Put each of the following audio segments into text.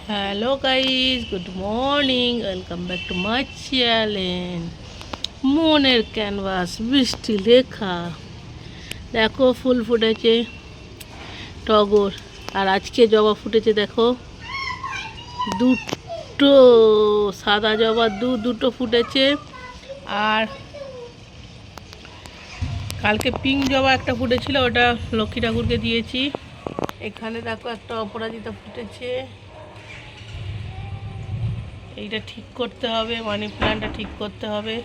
Hello guys, good morning, welcome back to my channel মনের canvas বৃষ্টি লেখা। দেখো ফুল ফুটেছে টগর, আর আজকে জবা ফুটেছে দেখো দুটো, সাদা জবা দুটো ফুটেছে। আর কালকে পিঙ্ক জবা একটা ফুটেছিল, ওটা লক্ষ্মী ঠাকুরকে দিয়েছি। এখানে দেখো একটা অপরাজিতা ফুটেছে, এইটা ঠিক করতে হবে, মানি প্ল্যান্টটা ঠিক করতে হবে।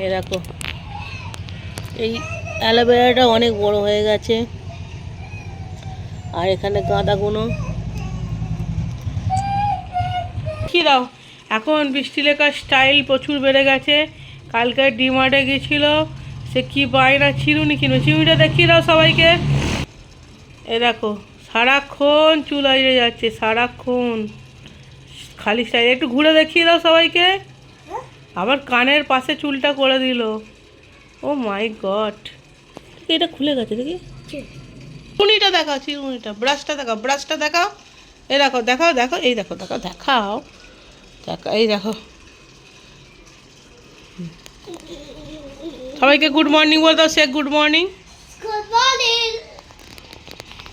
এ দেখো এই অ্যালোভেরাটা অনেক বড় হয়ে গেছে। আর এখানে গাঁদাগুলো কি দাও। এখন বৃষ্টি লেখার স্টাইল প্রচুর বেড়ে গেছে। কালকে ডিমার্টে গেছিল, সে কি বায়না চিরুনি কিনো, চিরুনিটা দেখিয়ে দাও সবাইকে। এ দেখো সারাক্ষণ চুল আইড়ে যাচ্ছে, সারাক্ষণ খালি স্টাইল। একটু ঘুরে দেখিয়ে দাও সবাইকে। আবার কানের পাশে চুলটা করে দিল। ও মাই গড, এটা খুলে গেছে দেখি। চিরুনিটা দেখাও, চিরুনিটা, ব্রাশটা দেখাও, ব্রাশটা দেখাও। এই দেখো, দেখাও দেখো, এই দেখো, দেখাও দেখাও দেখো, এই দেখো। সবাইকে গুড মর্নিং বল দাও, সে গুড মর্নিং।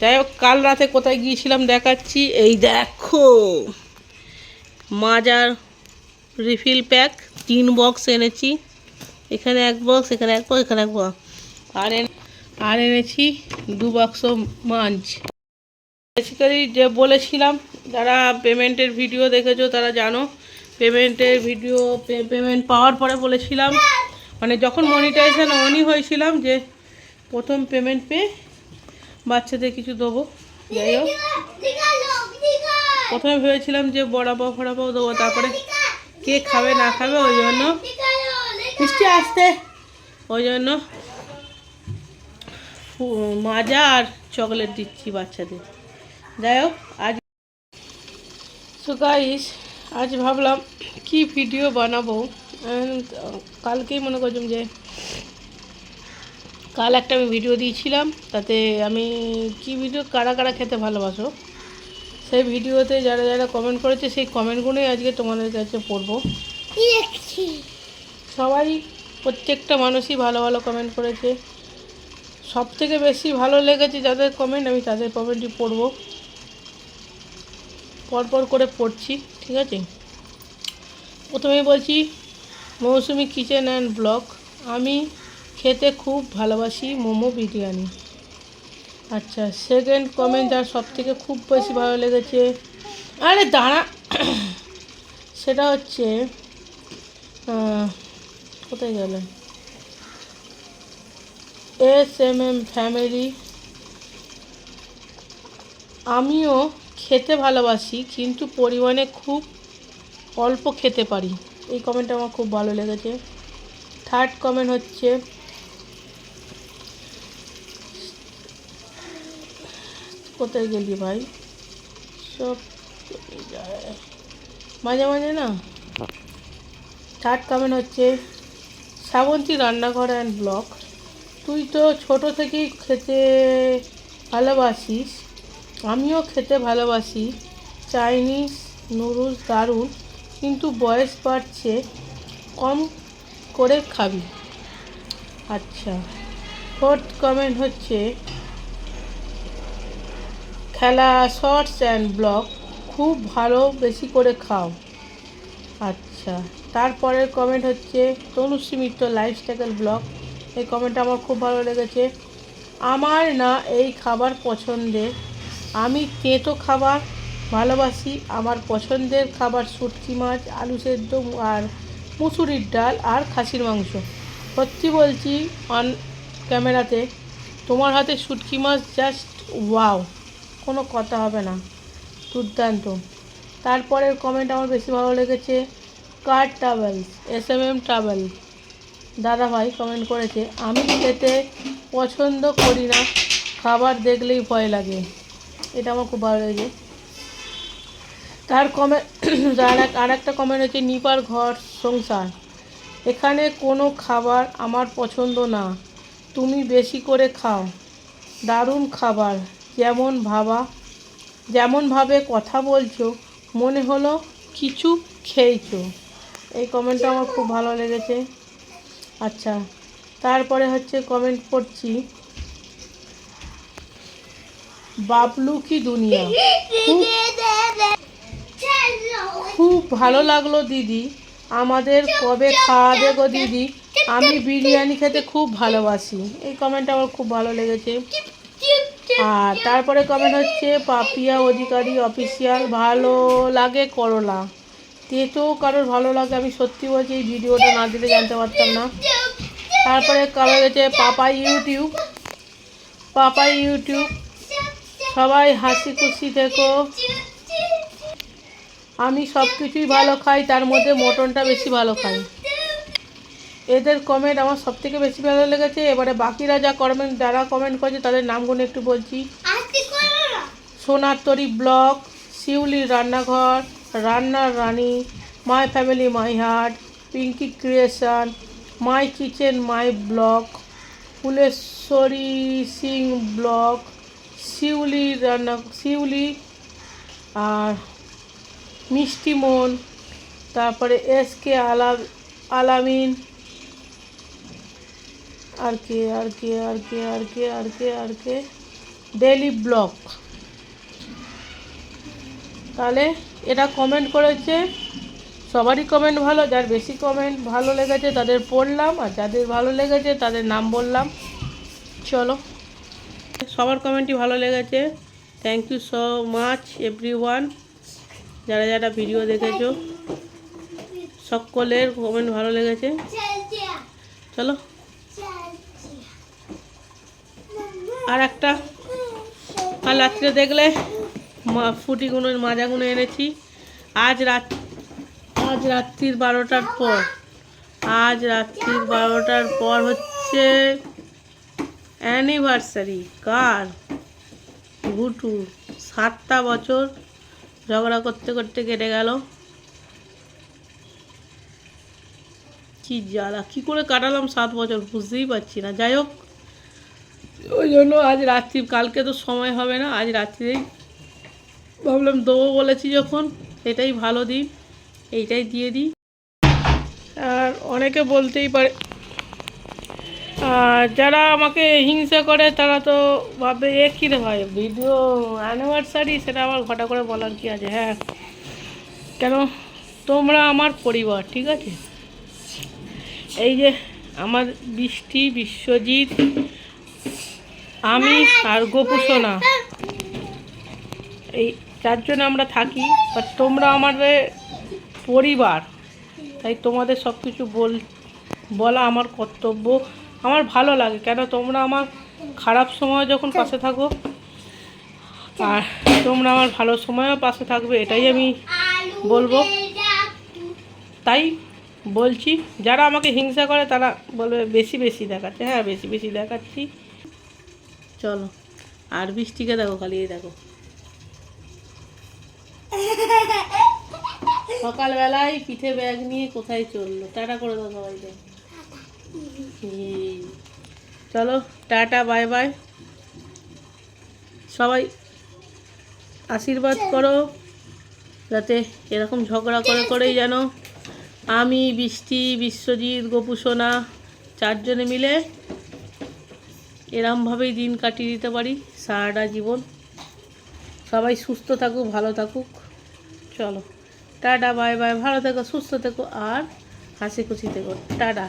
যাই হোক, কাল রাতে কোথায় গিয়েছিলাম দেখাচ্ছি। এই দেখো মাজার রিফিল প্যাক 3 বক্স এনেছি। এখানে 1 বক্স, এখানে 1 বক্স, এখানে 1 বক্স। আর এনেছি 2 বাক্স মাঞ্চ। বেসিক্যালি যে বলেছিলাম, যারা পেমেন্টের ভিডিও দেখেছো তারা জানো, পেমেন্টের ভিডিও পেমেন্ট পাওয়ার পরে বলেছিলাম, মানে যখন মনিটাইজেশন অনই হয়েছিলাম, যে প্রথম পেমেন্ট পেয়ে বাচ্চাদের কিছু দেবো। যাই হোক, প্রথমে ভেবেছিলাম যে বড়াপাও ফড়াপাও দেবো, তারপরে কে খাবে না খাবে ওই জন্য মিষ্টি আসতে, ওই জন্য মাজা আর চকলেট দিচ্ছি বাচ্চাদের। যাই হোক, আজ সো গাইস, আজ ভাবলাম কি ভিডিও বানাবো। কালকেই মনে করছিলাম যে কাল একটা আমি ভিডিও দিয়েছিলাম, তাতে আমি কি ভিডিও, কারা কারা খেতে ভালোবাসো, সেই ভিডিওতে যারা যারা কমেন্ট করেছে সেই কমেন্টগুলোই আজকে তোমাদের কাছে পড়বো। সবাই, প্রত্যেকটা মানুষই ভালো ভালো কমেন্ট করেছে। সব থেকে বেশি ভালো লেগেছে যাদের কমেন্ট, আমি তাদের কমেন্টই পড়বো, পরপর করে পড়ছি, ঠিক আছে। প্রথমেই বলছি, মৌসুমি কিচেন অ্যান্ড ব্লগ, আমি খেতে খুব ভালোবাসি মোমো বিরিয়ানি। আচ্ছা, সেকেন্ড কমেন্ট যার সব থেকে খুব বেশি ভালো লেগেছে, আরে দাঁড়া, সেটা হচ্ছে কোথায় গেল, SMM ফ্যামিলি, আমিও খেতে ভালোবাসি কিন্তু পরিমাণে খুব অল্প খেতে পারি। এই কমেন্টটা আমার খুব ভালো লেগেছে। থার্ড কমেন্ট হচ্ছে, কোথায় গেলি ভাই, সব যায় মাঝে মাঝে না। থার্ড কমেন্ট হচ্ছে, শ্রাবন্তী রান্নাঘর অ্যান্ড ব্লগ, তুই তো ছোটো থেকেই খেতে ভালোবাসিস, আমিও খেতে ভালোবাসি, চাইনিজ নুডলস দারুণ, কিন্তু বয়স বাড়ছে, কম করে খাবি। আচ্ছা, ফোর্থ কমেন্ট হচ্ছে, খেলা শর্টস অ্যান্ড ব্লগ, খুব ভালো, বেশি করে খাও। আচ্ছা, তারপরের কমেন্ট হচ্ছে তনুশ্রী মিত্র লাইফস্টাইল ব্লগ, এই কমেন্টটা আমার খুব ভালো লেগেছে। আমার না এই খাবার পছন্দের, আমি তেঁতো খাবার ভালোবাসি, আমার পছন্দের খাবার শুটকি মাছ, আলু সেদ্ধ আর মুসুরির ডাল আর খাসির মাংস। সত্যি বলছি, অন ক্যামেরাতে তোমার হাতে শুটকি মাছ জাস্ট ওয়াও, কোনো কথা হবে না, দুর্দান্ত। তারপরের কমেন্ট আমার বেশি ভালো লেগেছে, কার ট্রাভেলস, SMM ট্রাভেল দাদাভাই কমেন্ট করেছে, আমি খেতে পছন্দ করি না, খাবার দেখলেই ভয় লাগে। এটা আমার খুব ভালো লেগেছে। তার কমেন্ট আর একটা কমেন্ট হচ্ছে, নিপার ঘর সংসার, এখানে কোনো খাবার আমার পছন্দ না, তুমি বেশি করে খাও, দারুণ খাবার, যেমন ভাবা যেমনভাবে কথা বলছো মনে হলো কিছু খেয়েছো। এই কমেন্টটা আমার খুব ভালো লেগেছে। আচ্ছা, তারপরে হচ্ছে কমেন্ট করছি, বাবলু কি দুনিয়া, খুব খুব ভালো লাগলো দিদি, আমাদের কবে খাওয়াবে গো দিদি, আমি বিরিয়ানি খেতে খুব ভালোবাসি। এই কমেন্টটা আমার খুব ভালো লেগেছে। আর তারপরে কমেন্ট হচ্ছে পাপিয়া অধিকারী অফিসিয়াল, ভালো লাগে করলা। তেতো কারোর ভালো লাগে, আমি সত্যি বলছি এই ভিডিওটা না দিলে জানতে পারতাম না। তারপরে কমেন্ট হচ্ছে পাপাই ইউটিউব, পাপাই ইউটিউব, সবাই হাসি খুশি থেকো, আমি সব কিছুই ভালো খাই, তার মধ্যে মটনটা বেশি ভালো খাই। এদের কমেন্ট আমার সব থেকে বেশি ভালো লেগেছে। এবারে বাকিরা যারা কমেন্ট করেছে তাদের নামগুলো একটু বলছি, সোনার তরী ব্লগ, শিউলির রান্নাঘর, রান্নার রানী, my family my heart, Pinky creation, my kitchen my blog, Phuleshwari Singh blog, Shiuli, আর মিষ্টি মন, তারপরে SK আলামিন, আর কে ডেইলি ব্লগ। তাহলে এরা কমেন্ট করেছে, সবারই কমেন্ট ভালো, যার বেশি কমেন্ট ভালো লেগেছে তাদের পড়লাম, আর যাদের ভালো লেগেছে তাদের নাম বললাম। চলো, সবার কমেন্টই ভালো লেগেছে। Thank you so much everyone, যারা যারা ভিডিও দেখেছো সকলের কমেন্ট ভালো লেগেছে। চলো, আর একটা কাল রাত্রে দেখলে ফুটিগুলো মাজাগুলো এনেছি। আজ রাত্রির 12টার পর হচ্ছে অ্যানিভার্সারি। কার? ঘুটু। 7টা বছর ঝগড়া করতে করতে কেটে গেল। কি জ্বালা, কি করে কাটালাম 7 বছর বুঝতেই পারছি না। যাই হোক, ওই জন্য আজ রাত্রি, কালকে তো সময় হবে না, আজ রাত্রিরেই ভাবলাম দেবো বলেছি যখন, এটাই ভালো দিন, এইটাই দিয়ে দিই। আর অনেকে বলতেই পারে, আর যারা আমাকে হিংসা করে তারা তো ভাবে এ কী রে ভাই, ভিডিও অ্যানিভার্সারি, সেটা আবার ঘটা করে বলার কি আছে। হ্যাঁ, কেন, তোমরা আমার পরিবার, ঠিক আছে। এই যে আমার বৃষ্টি, বিশ্বজিৎ, আমি আর গোপুসোনা, এই 4 জন আমরা থাকি, বাট তোমরা আমাদের পরিবার, তাই তোমাদের সব কিছু বলা আমার কর্তব্য। আমার ভালো লাগে, কেন তোমরা আমার খারাপ সময় যখন পাশে থাকো, আর তোমরা আমার ভালো সময়ও পাশে থাকবে, এটাই আমি বলবো। তাই বলছি, যারা আমাকে হিংসা করে তারা বলবে বেশি বেশি দেখাচ্ছে। হ্যাঁ, বেশি বেশি দেখাচ্ছি। চলো, আর বৃষ্টিকে দেখো, খালি এই দেখো, সকালবেলায় পিঠে ব্যাগ নিয়ে কোথায় চললো। টাটা করে দাও সবাইকে। চলো, টাটা, বাই বাই। সবাই আশীর্বাদ করো যাতে এরকম ঝগড়া করেই যেন আমি, বৃষ্টি, বিশ্বজিৎ, গোপুসোনা 4 জনে মিলে এরমভাবেই দিন কাটিয়ে দিতে পারি সারাটা জীবন। সবাই সুস্থ থাকুক, ভালো থাকুক। চলো, টাটা, বাই বাই, ভালো থেকো, সুস্থ থেকো, আর হাসি খুশি থেকো। টাটা।